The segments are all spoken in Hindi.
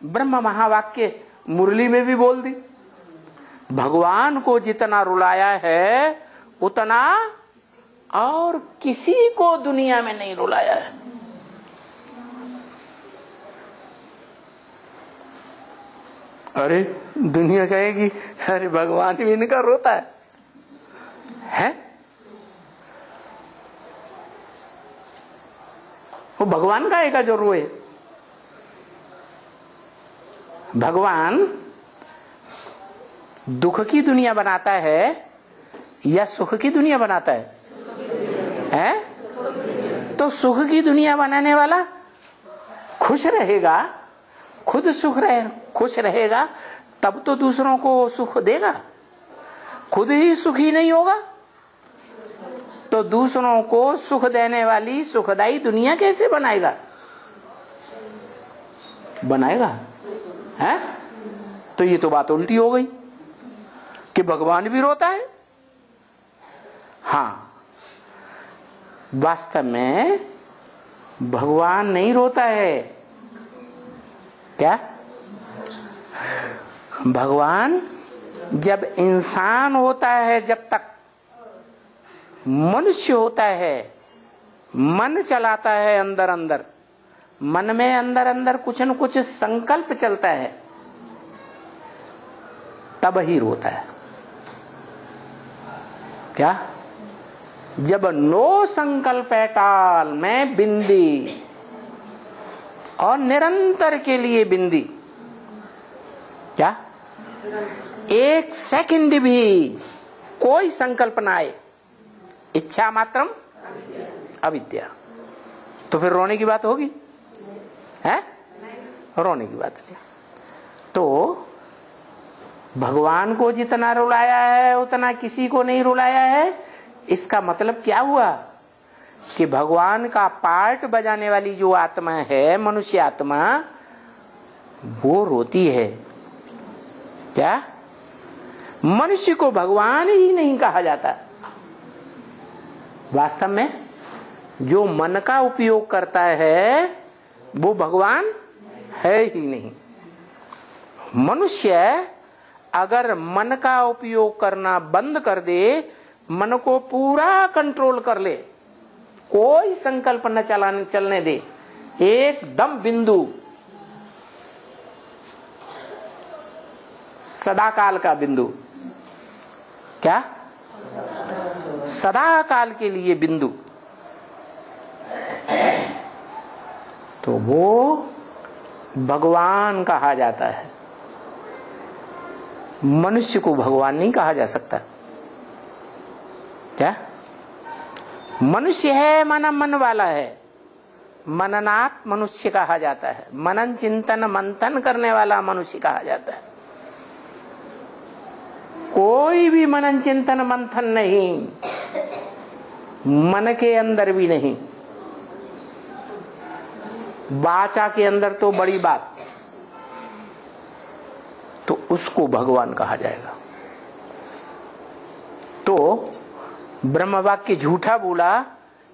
ब्रह्म महावाक्य मुरली में भी बोल दी। भगवान को जितना रुलाया है उतना और किसी को दुनिया में नहीं रुलाया है। अरे दुनिया कहेगी अरे भगवान भी इनका रोता है? वो भगवान का एक जो रोए। भगवान दुख की दुनिया बनाता है या सुख की दुनिया बनाता है? तो सुख की दुनिया बनाने वाला खुश रहेगा, खुद खुश रहेगा तब तो दूसरों को सुख देगा। खुद ही सुखी नहीं होगा तो दूसरों को सुख देने वाली सुखदायी दुनिया कैसे बनाएगा? है? तो ये तो बात उल्टी हो गई कि भगवान भी रोता है। हाँ, वास्तव में भगवान नहीं रोता है। क्या? भगवान जब इंसान होता है, जब तक मनुष्य होता है, मन चलाता है अंदर अंदर, मन में अंदर अंदर कुछ न कुछ संकल्प चलता है, तब ही रोता है। क्या? जब नो संकल्प एटाल में बिंदी और निरंतर के लिए बिंदी, क्या एक सेकंड भी कोई संकल्प ना आए, इच्छा मात्रम अविद्या, तो फिर रोने की बात होगी? है? रोने की बात नहीं। तो भगवान को जितना रुलाया है उतना किसी को नहीं रुलाया है। इसका मतलब क्या हुआ कि भगवान का पार्ट बजाने वाली जो आत्मा है, मनुष्य आत्मा, वो रोती है। क्या? मनुष्य को भगवान ही नहीं कहा जाता। वास्तव में जो मन का उपयोग करता है वो भगवान है ही नहीं। मनुष्य अगर मन का उपयोग करना बंद कर दे, मन को पूरा कंट्रोल कर ले, कोई संकल्प न चलने दे, एकदम बिंदु, सदा काल का बिंदु, क्या? सदा काल के लिए बिंदु, तो वो भगवान कहा जाता है। मनुष्य को भगवान नहीं कहा जा सकता। क्या? मनुष्य है, मन वाला है, मननात् मनुष्य कहा जाता है। मनन चिंतन मंथन करने वाला मनुष्य कहा जाता है। कोई भी मनन चिंतन मंथन नहीं, मन के अंदर भी नहीं, वाचा के अंदर तो बड़ी बात, तो उसको भगवान कहा जाएगा। तो ब्रह्म वाक्य झूठा बोला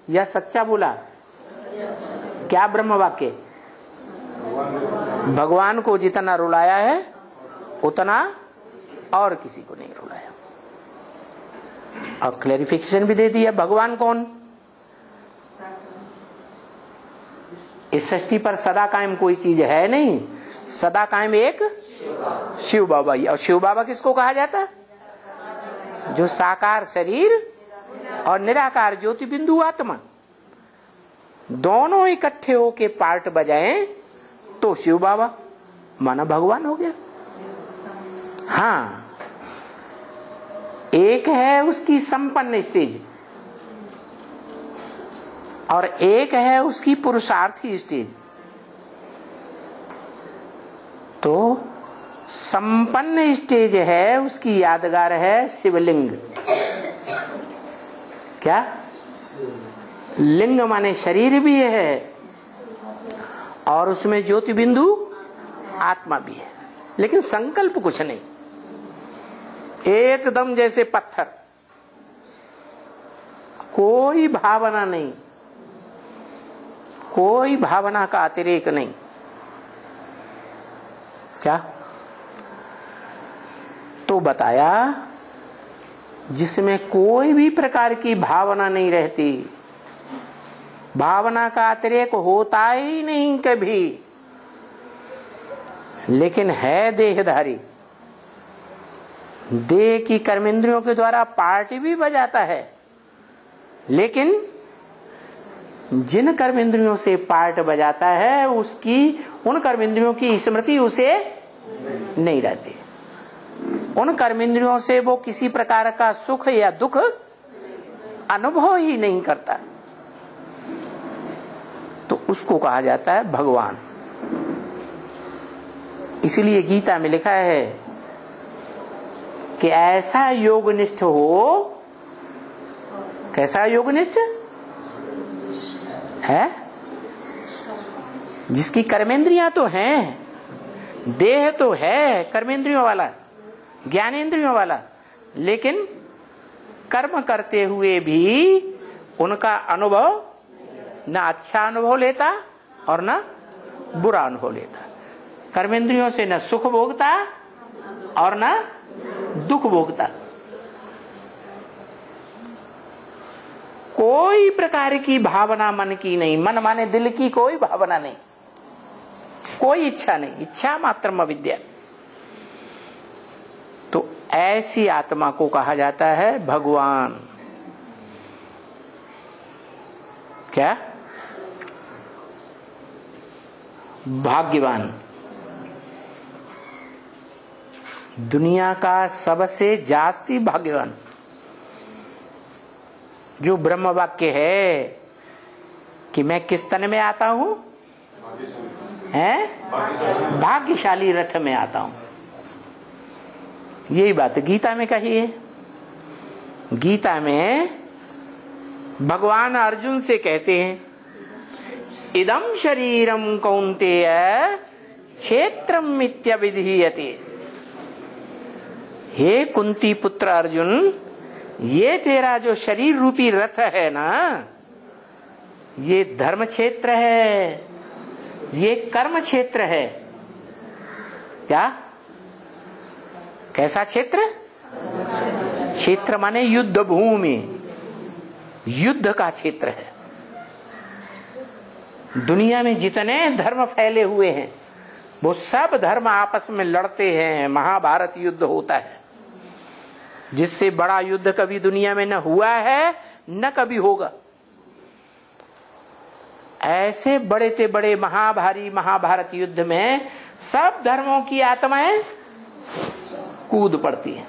या सच्चा बोला? क्या ब्रह्म वाक्य? भगवान को जितना रुलाया है उतना और किसी को नहीं रुलाया। और क्लैरिफिकेशन भी दे दिया। भगवान कौन? इस सृष्टि पर सदा कायम कोई चीज है नहीं, सदा कायम एक शिव बाबा ही। और शिव बाबा किसको कहा जाता है? जो साकार शरीर और निराकार ज्योति बिंदु आत्मा दोनों इकट्ठे होके पार्ट बजाएं तो शिव बाबा माना भगवान हो गया। हाँ, एक है उसकी संपन्न स्टेज और एक है उसकी पुरुषार्थी स्टेज। तो संपन्न स्टेज है, उसकी यादगार है शिवलिंग। क्या? लिंग माने शरीर भी है और उसमें ज्योति बिंदु आत्मा भी है, लेकिन संकल्प कुछ नहीं, एकदम जैसे पत्थर, कोई भावना नहीं, कोई भावना का अतिरेक नहीं। क्या? तो बताया जिसमें कोई भी प्रकार की भावना नहीं रहती, भावना का अतिरेक होता ही नहीं कभी, लेकिन है देहधारी, देह की कर्मेंद्रियों के द्वारा पार्टी भी बजाता है, लेकिन जिन कर्मेंद्रियों से पार्ट बजाता है उसकी, उन कर्मेंद्रियों की स्मृति उसे नहीं रहती, उन कर्मेंद्रियों से वो किसी प्रकार का सुख या दुख अनुभव ही नहीं करता, तो उसको कहा जाता है भगवान। इसलिए गीता में लिखा है कि ऐसा योगनिष्ठ हो, कैसा योगनिष्ठ है? जिसकी कर्मेंद्रियां तो हैं, देह तो है कर्मेंद्रियों वाला, ज्ञानेंद्रियों वाला, लेकिन कर्म करते हुए भी उनका अनुभव न अच्छा अनुभव लेता और न बुरा अनुभव लेता, कर्मेंद्रियों से न सुख भोगता और न दुख भोगता, कोई प्रकार की भावना मन की नहीं, मन माने दिल की कोई भावना नहीं, कोई इच्छा नहीं, इच्छा मात्रम अविद्या। तो ऐसी आत्मा को कहा जाता है भगवान। क्या? भाग्यवान। दुनिया का सबसे जास्ती भाग्यवान जो ब्रह्म वाक्य है कि मैं किस तन में आता हूं, हैं? भाग्यशाली रथ में आता हूं। यही बात गीता में कही है। गीता में भगवान अर्जुन से कहते हैं, इदं शरीरम कौन्तेय क्षेत्रम मिथ्याविधीयते। हे कुंती पुत्र अर्जुन, ये तेरा जो शरीर रूपी रथ है ना, ये धर्म क्षेत्र है, ये कर्म क्षेत्र है। क्या? कैसा क्षेत्र? क्षेत्र माने युद्ध भूमि, युद्ध का क्षेत्र है। दुनिया में जितने धर्म फैले हुए हैं वो सब धर्म आपस में लड़ते हैं, महाभारत युद्ध होता है, जिससे बड़ा युद्ध कभी दुनिया में न हुआ है न कभी होगा। ऐसे बड़े से बड़े महाभारी महाभारत युद्ध में सब धर्मों की आत्माएं कूद पड़ती हैं।